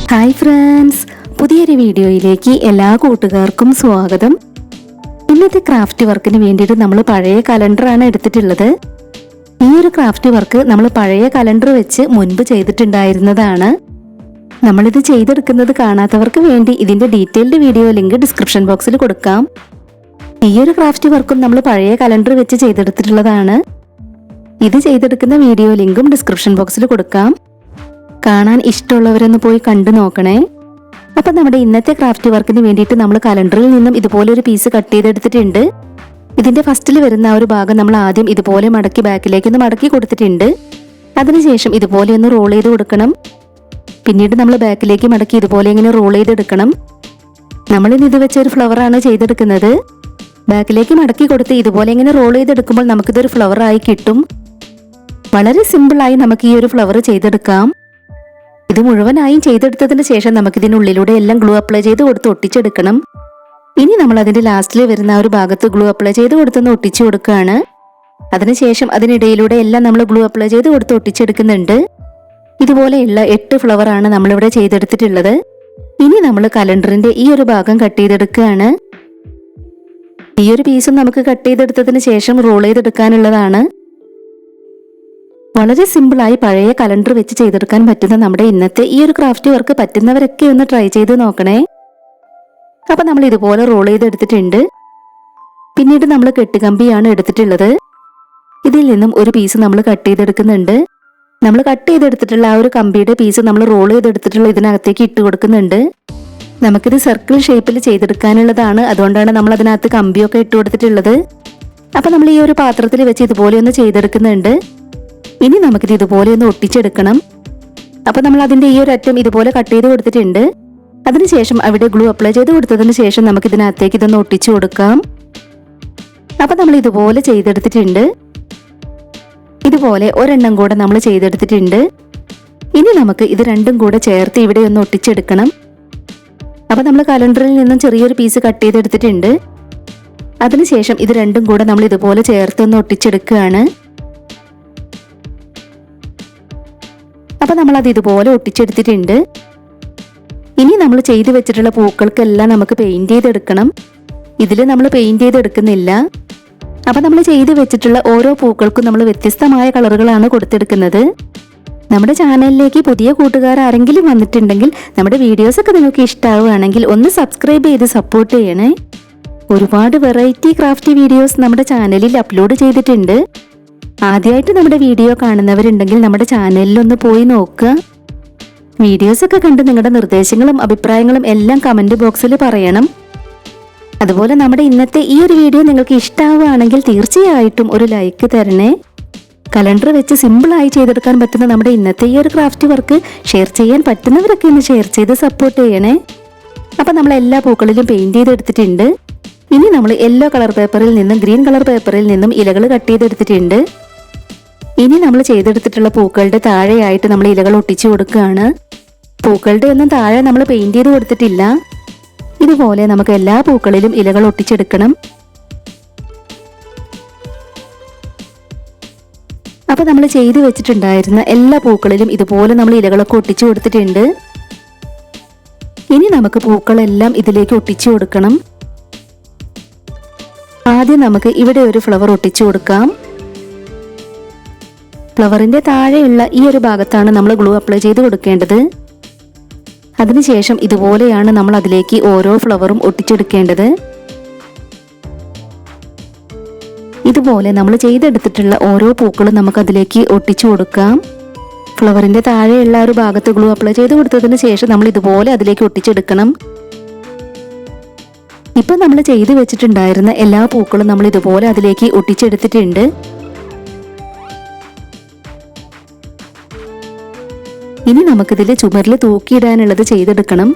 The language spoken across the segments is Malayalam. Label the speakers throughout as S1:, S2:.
S1: ഹായ് ഫ്രണ്ട്സ്, പുതിയൊരു വീഡിയോയിലേക്ക് എല്ലാ കൂട്ടുകാർക്കും സ്വാഗതം. ഇന്നത്തെ ക്രാഫ്റ്റ് വർക്കിന് വേണ്ടിയിട്ട് നമ്മൾ പഴയ കലണ്ടറാണ് എടുത്തിട്ടുള്ളത്. ഈ ഒരു ക്രാഫ്റ്റ് വർക്ക് നമ്മൾ പഴയ കലണ്ടർ വെച്ച് മുൻപ് ചെയ്തിട്ടുണ്ടായിരുന്നതാണ്. നമ്മളിത് ചെയ്തെടുക്കുന്നത് കാണാത്തവർക്ക് വേണ്ടി ഇതിന്റെ ഡീറ്റെയിൽഡ് വീഡിയോ ലിങ്ക് ഡിസ്ക്രിപ്ഷൻ ബോക്സിൽ കൊടുക്കാം. ഈ ഒരു ക്രാഫ്റ്റ് വർക്കും നമ്മൾ പഴയ കലണ്ടർ വെച്ച് ചെയ്തെടുത്തിട്ടുള്ളതാണ്. ഇത് ചെയ്തെടുക്കുന്ന വീഡിയോ ലിങ്കും ഡിസ്ക്രിപ്ഷൻ ബോക്സിൽ കൊടുക്കാം. കാണാൻ ഇഷ്ടമുള്ളവരൊന്ന് പോയി കണ്ടു നോക്കണേ. അപ്പം നമ്മുടെ ഇന്നത്തെ ക്രാഫ്റ്റ് വർക്കിന് വേണ്ടിയിട്ട് നമ്മൾ കലണ്ടറിൽ നിന്നും ഇതുപോലെ ഒരു പീസ് കട്ട് ചെയ്തെടുത്തിട്ടുണ്ട്. ഇതിന്റെ ഫസ്റ്റിൽ വരുന്ന ആ ഒരു ഭാഗം നമ്മൾ ആദ്യം ഇതുപോലെ മടക്കി ബാക്കിലേക്ക് ഒന്ന് മടക്കി കൊടുത്തിട്ടുണ്ട്. അതിനുശേഷം ഇതുപോലെ ഒന്ന് റോൾ ചെയ്ത് കൊടുക്കണം. പിന്നീട് നമ്മൾ ബാക്കിലേക്ക് മടക്കി ഇതുപോലെ ഇങ്ങനെ റോൾ ചെയ്തെടുക്കണം. നമ്മളിന്ന് ഇത് വെച്ച ഒരു ഫ്ലവർ ആണ് ചെയ്തെടുക്കുന്നത്. ബാക്കിലേക്ക് മടക്കി കൊടുത്ത് ഇതുപോലെ ഇങ്ങനെ റോൾ ചെയ്തെടുക്കുമ്പോൾ നമുക്കിതൊരു ഫ്ലവർ ആയി കിട്ടും. വളരെ സിമ്പിളായി നമുക്ക് ഈ ഒരു ഫ്ലവർ ചെയ്തെടുക്കാം. ഇത് മുഴുവനായും ചെയ്തെടുത്തതിന് ശേഷം നമുക്കിതിനുള്ളിലൂടെ എല്ലാം ഗ്ലൂ അപ്ലൈ ചെയ്ത് കൊടുത്ത് ഒട്ടിച്ചെടുക്കണം. ഇനി നമ്മൾ അതിന്റെ ലാസ്റ്റിൽ വരുന്ന ആ ഒരു ഭാഗത്ത് ഗ്ലൂ അപ്ലൈ ചെയ്ത് കൊടുത്തൊന്ന് ഒട്ടിച്ചു കൊടുക്കുകയാണ്. അതിനുശേഷം അതിനിടയിലൂടെ എല്ലാം നമ്മൾ ഗ്ലൂ അപ്ലൈ ചെയ്ത് കൊടുത്ത് ഒട്ടിച്ചെടുക്കുന്നുണ്ട്. ഇതുപോലെയുള്ള 8 ഫ്ലവർ ആണ് നമ്മളിവിടെ ചെയ്തെടുത്തിട്ടുള്ളത്. ഇനി നമ്മൾ കലണ്ടറിന്റെ ഈ ഒരു ഭാഗം കട്ട് ചെയ്തെടുക്കുകയാണ്. ഈ ഒരു പീസും നമുക്ക് കട്ട് ചെയ്തെടുത്തതിന് ശേഷം റോൾ ചെയ്തെടുക്കാനുള്ളതാണ്. വളരെ സിമ്പിളായി പഴയ കലണ്ടർ വെച്ച് ചെയ്തെടുക്കാൻ പറ്റുന്ന നമ്മുടെ ഇന്നത്തെ ഈ ഒരു ക്രാഫ്റ്റ് വർക്ക് പറ്റുന്നവരൊക്കെ ഒന്ന് ട്രൈ ചെയ്ത് നോക്കണേ. അപ്പൊ നമ്മൾ ഇതുപോലെ റോൾ ചെയ്തെടുത്തിട്ടുണ്ട്. പിന്നീട് നമ്മൾ കെട്ടുകമ്പിയാണ് എടുത്തിട്ടുള്ളത്. ഇതിൽ നിന്നും ഒരു പീസ് നമ്മൾ കട്ട് ചെയ്തെടുക്കുന്നുണ്ട്. നമ്മൾ കട്ട് ചെയ്തെടുത്തിട്ടുള്ള ആ ഒരു കമ്പിയുടെ പീസ് നമ്മൾ റോൾ ചെയ്തെടുത്തിട്ടുള്ള ഇതിനകത്തേക്ക് ഇട്ട് കൊടുക്കുന്നുണ്ട്. നമുക്കിത് സർക്കിൾ ഷേപ്പിൽ ചെയ്തെടുക്കാനുള്ളതാണ്. അതുകൊണ്ടാണ് നമ്മൾ അതിനകത്ത് കമ്പിയൊക്കെ ഇട്ട് കൊടുത്തിട്ടുള്ളത്. അപ്പൊ നമ്മൾ ഈ ഒരു പാത്രത്തിൽ വെച്ച് ഇതുപോലെ ഒന്ന് ചെയ്തെടുക്കുന്നുണ്ട്. ഇനി നമുക്കിത് ഇതുപോലെ ഒന്ന് ഒട്ടിച്ചെടുക്കണം. അപ്പൊ നമ്മൾ അതിന്റെ ഈ ഒരു അറ്റം ഇതുപോലെ കട്ട് ചെയ്ത് കൊടുത്തിട്ടുണ്ട്. അതിനുശേഷം അവിടെ ഗ്ലൂ അപ്ലൈ ചെയ്ത് കൊടുത്തതിന് ശേഷം നമുക്ക് ഇതിനകത്തേക്ക് ഇതൊന്ന് ഒട്ടിച്ചു കൊടുക്കാം. അപ്പൊ നമ്മൾ ഇതുപോലെ ചെയ്തെടുത്തിട്ടുണ്ട്. ഇതുപോലെ ഒരെണ്ണം കൂടെ നമ്മൾ ചെയ്തെടുത്തിട്ടുണ്ട്. ഇനി നമുക്ക് ഇത് രണ്ടും കൂടെ ചേർത്ത് ഇവിടെ ഒന്ന് ഒട്ടിച്ചെടുക്കണം. അപ്പൊ നമ്മൾ കലണ്ടറിൽ നിന്നും ചെറിയൊരു പീസ് കട്ട് ചെയ്തെടുത്തിട്ടുണ്ട്. അതിനുശേഷം ഇത് രണ്ടും കൂടെ നമ്മൾ ഇതുപോലെ ചേർത്ത് ഒന്ന് ഒട്ടിച്ചെടുക്കുകയാണ്. അപ്പൊ നമ്മൾ അത് ഇതുപോലെ ഒട്ടിച്ചെടുത്തിട്ടുണ്ട്. ഇനി നമ്മൾ ചെയ്തു വെച്ചിട്ടുള്ള പൂക്കൾക്കെല്ലാം നമുക്ക് പെയിന്റ് ചെയ്തെടുക്കണം. ഇതിൽ നമ്മൾ പെയിന്റ് ചെയ്തെടുക്കുന്നില്ല. അപ്പൊ നമ്മൾ ചെയ്തു വെച്ചിട്ടുള്ള ഓരോ പൂക്കൾക്കും നമ്മൾ വ്യത്യസ്തമായ കളറുകളാണ് കൊടുത്തെടുക്കുന്നത്. നമ്മുടെ ചാനലിലേക്ക് പുതിയ കൂട്ടുകാർ ആരെങ്കിലും വന്നിട്ടുണ്ടെങ്കിൽ നമ്മുടെ വീഡിയോസ് ഒക്കെ നിങ്ങൾക്ക് ഇഷ്ടമാവുകയാണെങ്കിൽ ഒന്ന് സബ്സ്ക്രൈബ് ചെയ്ത് സപ്പോർട്ട് ചെയ്യണേ. ഒരുപാട് വെറൈറ്റി ക്രാഫ്റ്റ് വീഡിയോസ് നമ്മുടെ ചാനലിൽ അപ്ലോഡ് ചെയ്തിട്ടുണ്ട്. ആദ്യമായിട്ട് നമ്മുടെ വീഡിയോ കാണുന്നവരുണ്ടെങ്കിൽ നമ്മുടെ ചാനലിൽ ഒന്ന് പോയി നോക്കുക. വീഡിയോസ് ഒക്കെ കണ്ട് നിങ്ങളുടെ നിർദ്ദേശങ്ങളും അഭിപ്രായങ്ങളും എല്ലാം കമന്റ് ബോക്സിൽ പറയണം. അതുപോലെ നമ്മുടെ ഇന്നത്തെ ഈ ഒരു വീഡിയോ നിങ്ങൾക്ക് ഇഷ്ടമാവുകയാണെങ്കിൽ തീർച്ചയായിട്ടും ഒരു ലൈക്ക് തരണേ. കലണ്ടർ വെച്ച് സിമ്പിളായി ചെയ്തെടുക്കാൻ പറ്റുന്ന നമ്മുടെ ഇന്നത്തെ ഈ ഒരു ക്രാഫ്റ്റ് വർക്ക് ഷെയർ ചെയ്യാൻ പറ്റുന്നവരൊക്കെ ഒന്ന് ഷെയർ ചെയ്ത് സപ്പോർട്ട് ചെയ്യണേ. അപ്പം നമ്മൾ എല്ലാ പൂക്കളിലും പെയിന്റ് ചെയ്തെടുത്തിട്ടുണ്ട്. ഇനി നമ്മൾ യെല്ലോ കളർ പേപ്പറിൽ നിന്നും ഗ്രീൻ കളർ പേപ്പറിൽ നിന്നും ഇലകൾ കട്ട് ചെയ്തെടുത്തിട്ടുണ്ട്. ഇനി നമ്മൾ ചെയ്തെടുത്തിട്ടുള്ള പൂക്കളുടെ താഴെയായിട്ട് നമ്മൾ ഇലകൾ ഒട്ടിച്ചു കൊടുക്കുകയാണ്. പൂക്കളുടെ ഒന്നും താഴെ നമ്മൾ പെയിന്റ് ചെയ്ത് കൊടുത്തിട്ടില്ല. ഇതുപോലെ നമുക്ക് എല്ലാ പൂക്കളിലും ഇലകൾ ഒട്ടിച്ചെടുക്കണം. അപ്പൊ നമ്മൾ ചെയ്തു വെച്ചിട്ടുണ്ടായിരുന്ന എല്ലാ പൂക്കളിലും ഇതുപോലെ നമ്മൾ ഇലകളൊക്കെ ഒട്ടിച്ചു കൊടുത്തിട്ടുണ്ട്. ഇനി നമുക്ക് പൂക്കളെല്ലാം ഇതിലേക്ക് ഒട്ടിച്ചു കൊടുക്കണം. ആദ്യം നമുക്ക് ഇവിടെ ഒരു ഫ്ലവർ ഒട്ടിച്ചു കൊടുക്കാം. ഫ്ലവറിന്റെ താഴെയുള്ള ഈ ഒരു ഭാഗത്താണ് നമ്മൾ ഗ്ലൂ അപ്ലൈ ചെയ്ത് കൊടുക്കേണ്ടത്. അതിനുശേഷം ഇതുപോലെയാണ് നമ്മൾ അതിലേക്ക് ഓരോ ഫ്ലവറും ഒട്ടിച്ചെടുക്കേണ്ടത്. ഇതുപോലെ നമ്മൾ ചെയ്തെടുത്തിട്ടുള്ള ഓരോ പൂക്കളും നമുക്ക് അതിലേക്ക് ഒട്ടിച്ചു കൊടുക്കാം. ഫ്ലവറിന്റെ താഴെയുള്ള ഒരു ഭാഗത്ത് ഗ്ലൂ അപ്ലൈ ചെയ്ത് കൊടുത്തതിന് ശേഷം നമ്മൾ ഇതുപോലെ അതിലേക്ക് ഒട്ടിച്ചെടുക്കണം. ഇപ്പൊ നമ്മൾ ചെയ്തു വെച്ചിട്ടുണ്ടായിരുന്ന എല്ലാ പൂക്കളും നമ്മൾ ഇതുപോലെ അതിലേക്ക് ഒട്ടിച്ചെടുത്തിട്ടുണ്ട്. ഇനി നമുക്കിതിൽ ചുമരിൽ തൂക്കിയിടാനുള്ളത് ചെയ്തെടുക്കണം.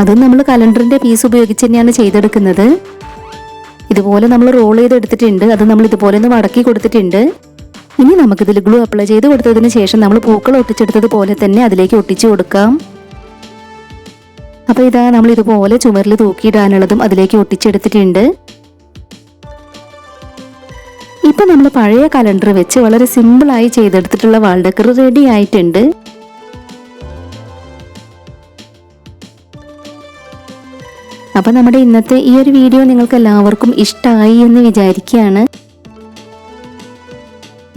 S1: അതും നമ്മൾ കലണ്ടറിന്റെ പീസ് ഉപയോഗിച്ച് തന്നെയാണ് ചെയ്തെടുക്കുന്നത്. ഇതുപോലെ നമ്മൾ റോൾ ചെയ്തെടുത്തിട്ടുണ്ട്. അത് നമ്മൾ ഇതുപോലെ ഒന്ന് മടക്കി കൊടുത്തിട്ടുണ്ട്. ഇനി നമുക്കിതിൽ ഗ്ലൂ അപ്ലൈ ചെയ്ത് കൊടുത്തതിന് ശേഷം നമ്മൾ പൂക്കൾ ഒട്ടിച്ചെടുത്തതുപോലെ തന്നെ അതിലേക്ക് ഒട്ടിച്ചു കൊടുക്കാം. അപ്പൊ ഇതാ നമ്മൾ ഇതുപോലെ ചുമരിൽ തൂക്കിയിടാനുള്ളതും അതിലേക്ക് ഒട്ടിച്ചെടുത്തിട്ടുണ്ട്. ഇപ്പൊ നമ്മൾ പഴയ കലണ്ടർ വെച്ച് വളരെ സിമ്പിളായി ചെയ്തെടുത്തിട്ടുള്ള വാൾ ഡെക്കർ റെഡി ആയിട്ടുണ്ട്. അപ്പോൾ നമ്മുടെ ഇന്നത്തെ ഈ ഒരു വീഡിയോ നിങ്ങൾക്ക് എല്ലാവർക്കും ഇഷ്ടമായി എന്ന് വിചാരിക്കുകയാണ്.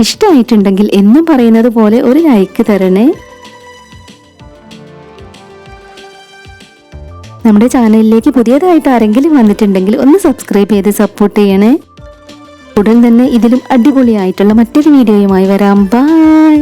S1: ഇഷ്ടമായിട്ടുണ്ടെങ്കിൽ എന്നും പറയുന്നത് പോലെ ഒരു ലൈക്ക് തരണേ. നമ്മുടെ ചാനലിലേക്ക് പുതിയതായിട്ട് ആരെങ്കിലും വന്നിട്ടുണ്ടെങ്കിൽ ഒന്ന് സബ്സ്ക്രൈബ് ചെയ്ത് സപ്പോർട്ട് ചെയ്യണേ. ഉടൻ തന്നെ ഇതിലും അടിപൊളിയായിട്ടുള്ള മറ്റൊരു വീഡിയോയുമായി വരാം. ബൈ.